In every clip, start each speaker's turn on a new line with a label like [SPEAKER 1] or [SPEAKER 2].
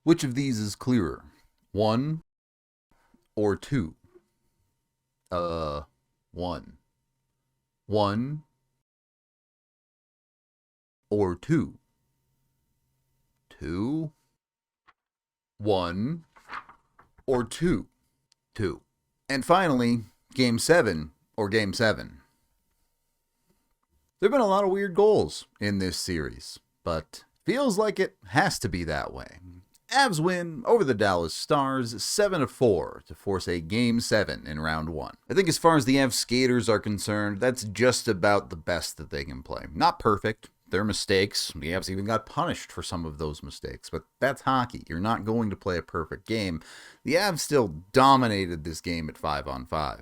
[SPEAKER 1] Which of these is clearer? 1 or 2? 1. 1 or 2? 2? 1 or 2? 2. And finally, Game 7 or Game 7? There have been a lot of weird goals in this series, but feels like it has to be that way. Avs win over the Dallas Stars 7-4 to force a Game 7 in Round 1. I think as far as the Avs skaters are concerned, that's just about the best that they can play. Not perfect. There are mistakes. The Avs even got punished for some of those mistakes, but that's hockey. You're not going to play a perfect game. The Avs still dominated this game at 5-on-5.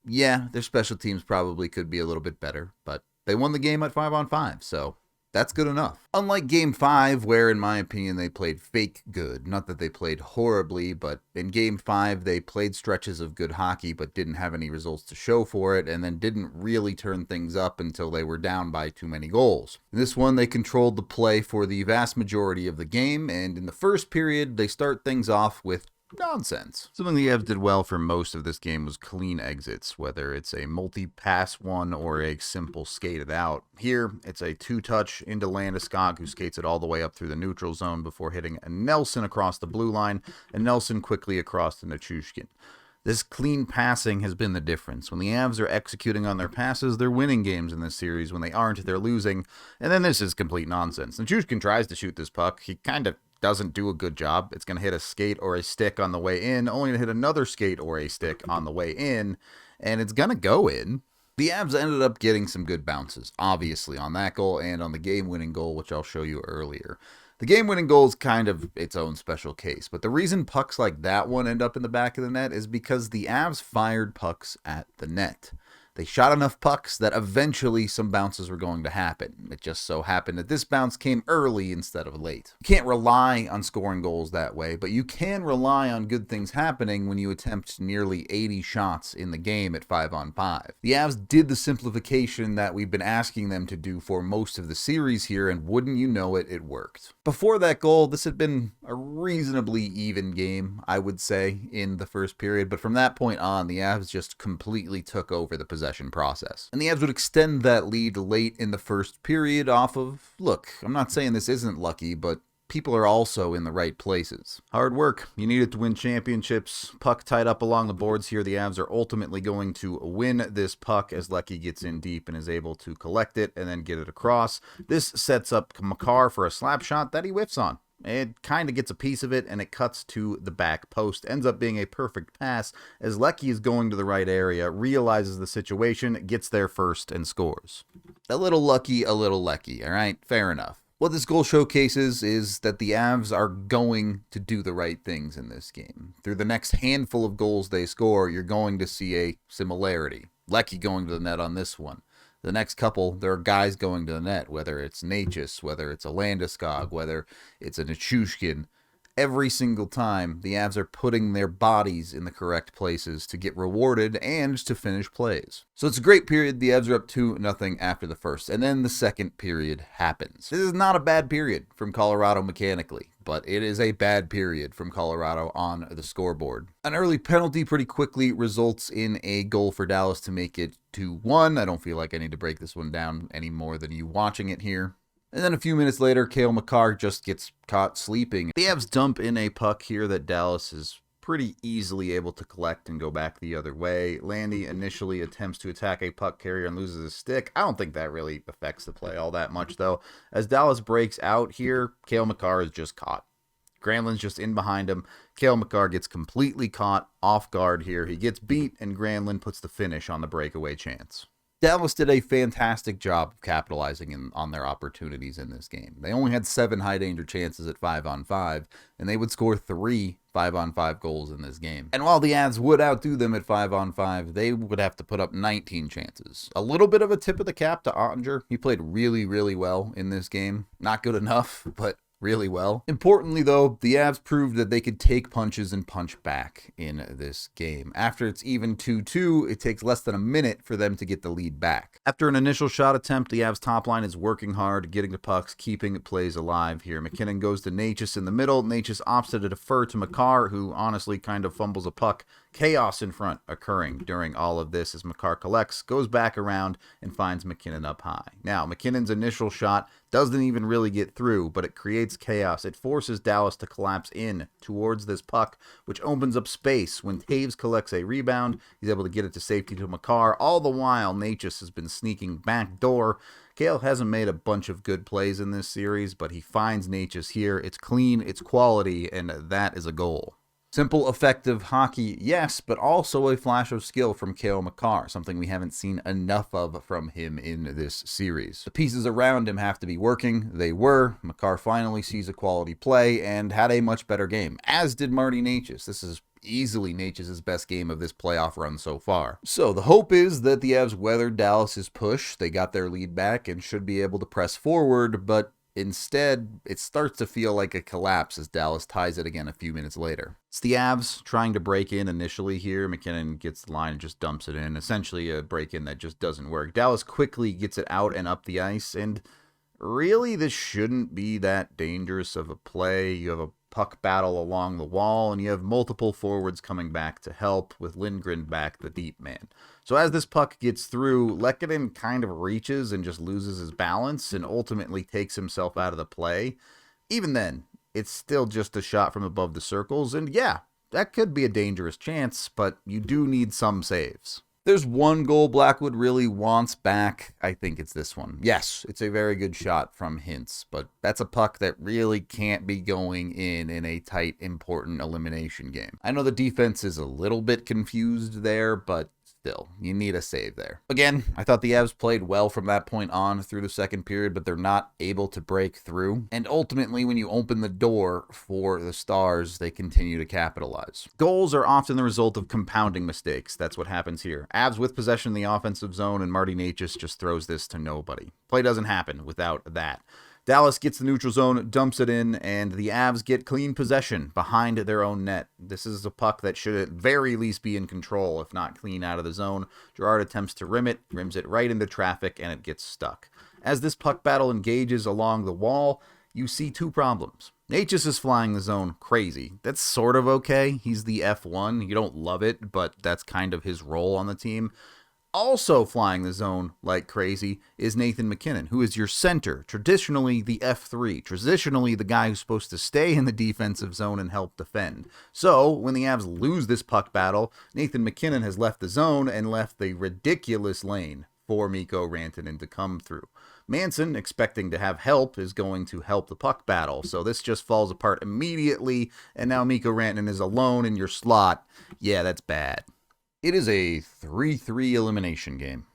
[SPEAKER 1] Yeah, their special teams probably could be a little bit better, but they won the game at 5-on-5, so that's good enough. Unlike Game 5, where in my opinion they played fake good, not that they played horribly, but in Game 5 they played stretches of good hockey but didn't have any results to show for it, and then didn't really turn things up until they were down by too many goals. In this one they controlled the play for the vast majority of the game, and in the first period they start things off with nonsense. Something the Avs did well for most of this game was clean exits, whether it's a multi-pass one or a simple skated out. Here, it's a two-touch into Landeskog, who skates it all the way up through the neutral zone before hitting a Nelson across the blue line, and Nelson quickly across to Nichushkin. This clean passing has been the difference. When the Avs are executing on their passes, they're winning games in this series. When they aren't, they're losing. And then this is complete nonsense. Nichushkin tries to shoot this puck. He kind of doesn't do a good job. It's going to hit a skate or a stick on the way in, only to hit another skate or a stick on the way in, and it's going to go in. The Avs ended up getting some good bounces, obviously, on that goal and on the game-winning goal, which I'll show you earlier. The game-winning goal is kind of its own special case, but the reason pucks like that one end up in the back of the net is because the Avs fired pucks at the net. They shot enough pucks that eventually some bounces were going to happen. It just so happened that this bounce came early instead of late. You can't rely on scoring goals that way, but you can rely on good things happening when you attempt nearly 80 shots in the game at 5-on-5. The Avs did the simplification that we've been asking them to do for most of the series here, and wouldn't you know it, it worked. Before that goal, this had been a reasonably even game, I would say, in the first period, but from that point on, the Avs just completely took over the possession process. And the Avs would extend that lead late in the first period off of, look, I'm not saying this isn't lucky, but people are also in the right places. Hard work. You need it to win championships. Puck tied up along the boards here. The Avs are ultimately going to win this puck as Lehkonen gets in deep and is able to collect it and then get it across. This sets up Makar for a slap shot that he whiffs on. It kind of gets a piece of it, and it cuts to the back post. Ends up being a perfect pass as Lehkonen is going to the right area, realizes the situation, gets there first, and scores. A little lucky, a little Lehkonen, all right? Fair enough. What this goal showcases is that the Avs are going to do the right things in this game. Through the next handful of goals they score, you're going to see a similarity. Lehkonen going to the net on this one. The next couple, there are guys going to the net, whether it's Necas, whether it's a Landeskog, whether it's a Nichushkin. Every single time, the Avs are putting their bodies in the correct places to get rewarded and to finish plays. So it's a great period. The Avs are up 2-0 after the first, and then the second period happens. This is not a bad period from Colorado mechanically, but it is a bad period from Colorado on the scoreboard. An early penalty pretty quickly results in a goal for Dallas to make it 2-1. I don't feel like I need to break this one down any more than you watching it here. And then a few minutes later, Cale Makar just gets caught sleeping. The Avs dump in a puck here that Dallas is pretty easily able to collect and go back the other way. Landy initially attempts to attack a puck carrier and loses his stick. I don't think that really affects the play all that much, though. As Dallas breaks out here, Cale Makar is just caught. Granlund's just in behind him. Cale Makar gets completely caught off guard here. He gets beat, and Granlund puts the finish on the breakaway chance. Dallas did a fantastic job of capitalizing on their opportunities in this game. They only had 7 high-danger chances at 5-on-5, and they would score 3 5-on-5 goals in this game. And while the Avs would outdo them at 5-on-5, they would have to put up 19 chances. A little bit of a tip of the cap to Ottinger. He played really, really well in this game. Not good enough, but really well. Importantly, though, the Avs proved that they could take punches and punch back in this game. After it's even 2-2, it takes less than a minute for them to get the lead back. After an initial shot attempt, the Avs top line is working hard, getting to pucks, keeping plays alive here. MacKinnon goes to Necas in the middle. Necas opts to defer to Makar, who honestly kind of fumbles a puck. Chaos in front occurring during all of this as Makar collects, goes back around, and finds MacKinnon up high. Now, MacKinnon's initial shot doesn't even really get through, but it creates chaos. It forces Dallas to collapse in towards this puck, which opens up space. When Taves collects a rebound, he's able to get it to safety to Makar. All the while, Necas has been sneaking back door. Cale hasn't made a bunch of good plays in this series, but he finds Necas here. It's clean, it's quality, and that is a goal. Simple, effective hockey, yes, but also a flash of skill from Cale Makar, something we haven't seen enough of from him in this series. The pieces around him have to be working. They were. Makar finally sees a quality play and had a much better game, as did Marty Necas. This is easily Necas' best game of this playoff run so far. So the hope is that the Avs weathered Dallas's push. They got their lead back and should be able to press forward, but instead, it starts to feel like a collapse as Dallas ties it again a few minutes later. It's the Avs trying to break in initially here. MacKinnon gets the line and just dumps it in. Essentially a break-in that just doesn't work. Dallas quickly gets it out and up the ice, and really this shouldn't be that dangerous of a play. You have a puck battle along the wall, and you have multiple forwards coming back to help, with Lindgren back the deep man. So as this puck gets through, Lehkonen kind of reaches and just loses his balance and ultimately takes himself out of the play. Even then, it's still just a shot from above the circles, and yeah, that could be a dangerous chance, but you do need some saves. There's one goal Blackwood really wants back. I think it's this one. Yes, it's a very good shot from Hintz, but that's a puck that really can't be going in a tight, important elimination game. I know the defense is a little bit confused there, but still, you need a save there. Again, I thought the Avs played well from that point on through the second period, but they're not able to break through. And ultimately, when you open the door for the Stars, they continue to capitalize. Goals are often the result of compounding mistakes. That's what happens here. Avs with possession in the offensive zone, and Marty Necas just throws this to nobody. Play doesn't happen without that. Dallas gets the neutral zone, dumps it in, and the Avs get clean possession behind their own net. This is a puck that should at very least be in control, if not clean out of the zone. Girard attempts to rim it, rims it right into traffic, and it gets stuck. As this puck battle engages along the wall, you see two problems. Necas is flying the zone crazy. That's sort of okay. He's the F1. You don't love it, but that's kind of his role on the team. Also flying the zone like crazy is Nathan MacKinnon, who is your center, traditionally the F3, traditionally the guy who's supposed to stay in the defensive zone and help defend. So, when the Avs lose this puck battle, Nathan MacKinnon has left the zone and left the ridiculous lane for Mikko Rantanen to come through. Manson, expecting to have help, is going to help the puck battle, so this just falls apart immediately, and now Mikko Rantanen is alone in your slot. Yeah, that's bad. It is a 3-3 elimination game.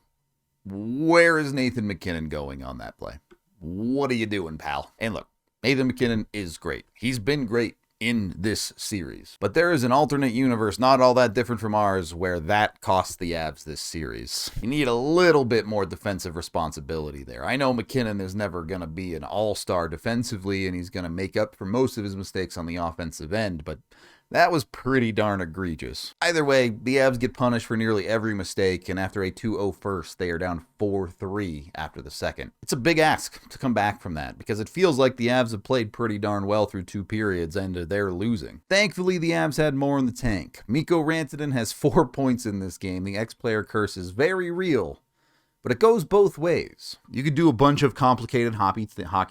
[SPEAKER 1] Where is Nathan MacKinnon going on that play? What are you doing, pal? And look, Nathan MacKinnon is great. He's been great in this series. But there is an alternate universe not all that different from ours where that cost the Avs this series. You need a little bit more defensive responsibility there. I know MacKinnon is never going to be an all-star defensively, and he's going to make up for most of his mistakes on the offensive end, but that was pretty darn egregious. Either way, the Avs get punished for nearly every mistake, and after a 2-0 first, they are down 4-3 after the second. It's a big ask to come back from that, because it feels like the Avs have played pretty darn well through two periods, and they're losing. Thankfully, the Avs had more in the tank. Mikko Rantanen has 4 points in this game. The ex-player curse is very real. But it goes both ways. You could do a bunch of complicated hockey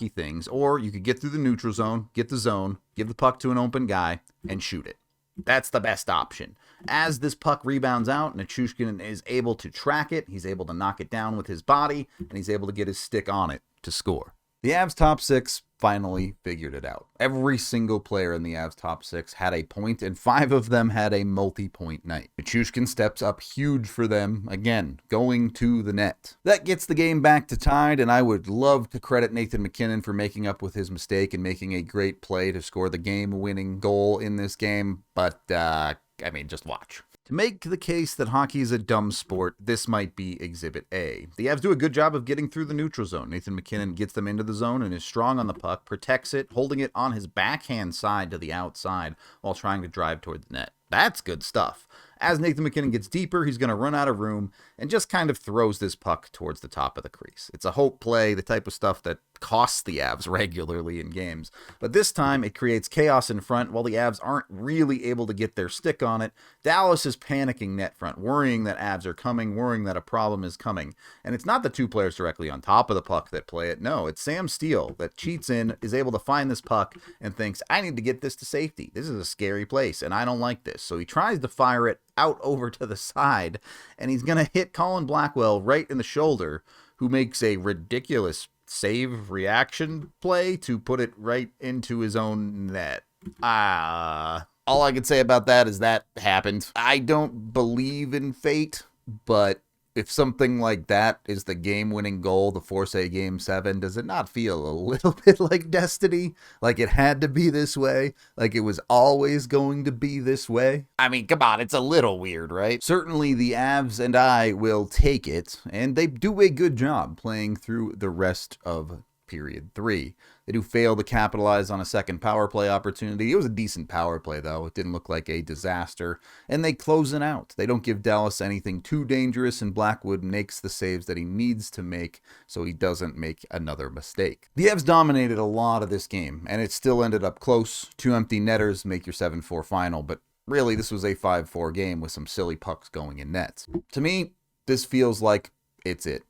[SPEAKER 1] things, or you could get through the neutral zone, get the zone, give the puck to an open guy, and shoot it. That's the best option. As this puck rebounds out, Nichushkin is able to track it, he's able to knock it down with his body, and he's able to get his stick on it to score. The Avs top six finally figured it out. Every single player in the Avs top six had a point, and 5 of them had a multi-point night. Nichushkin steps up huge for them, again, going to the net. That gets the game back to tied, and I would love to credit Nathan MacKinnon for making up with his mistake and making a great play to score the game-winning goal in this game, but, just watch. To make the case that hockey is a dumb sport, this might be Exhibit A. The Avs do a good job of getting through the neutral zone. Nathan MacKinnon gets them into the zone and is strong on the puck, protects it, holding it on his backhand side to the outside while trying to drive toward the net. That's good stuff. As Nathan MacKinnon gets deeper, he's going to run out of room and just kind of throws this puck towards the top of the crease. It's a hope play, the type of stuff that costs the Avs regularly in games. But this time, it creates chaos in front while the Avs aren't really able to get their stick on it. Dallas is panicking net front, worrying that Avs are coming, worrying that a problem is coming. And it's not the two players directly on top of the puck that play it. No, it's Sam Steele that cheats in, is able to find this puck, and thinks, I need to get this to safety. This is a scary place, and I don't like this. So he tries to fire it out over to the side, and he's going to hit Colin Blackwell right in the shoulder, who makes a ridiculous save reaction play to put it right into his own net. All I can say about that is that happened. I don't believe in fate, but if something like that is the game-winning goal to force a Game 7, does it not feel a little bit like destiny? Like it had to be this way? Like it was always going to be this way? I mean, come on, it's a little weird, right? Certainly the Avs and I will take it, and they do a good job playing through the rest of Period 3. They do fail to capitalize on a second power play opportunity. It was a decent power play, though. It didn't look like a disaster. And they close it out. They don't give Dallas anything too dangerous, and Blackwood makes the saves that he needs to make so he doesn't make another mistake. The Avs dominated a lot of this game, and it still ended up close. 2 empty netters make your 7-4 final, but really this was a 5-4 game with some silly pucks going in nets. To me, this feels like it's it.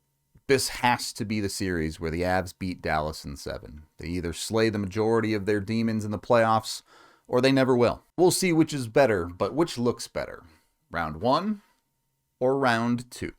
[SPEAKER 1] This has to be the series where the Avs beat Dallas in 7. They either slay the majority of their demons in the playoffs, or they never will. We'll see which is better, but which looks better, round 1 or round 2.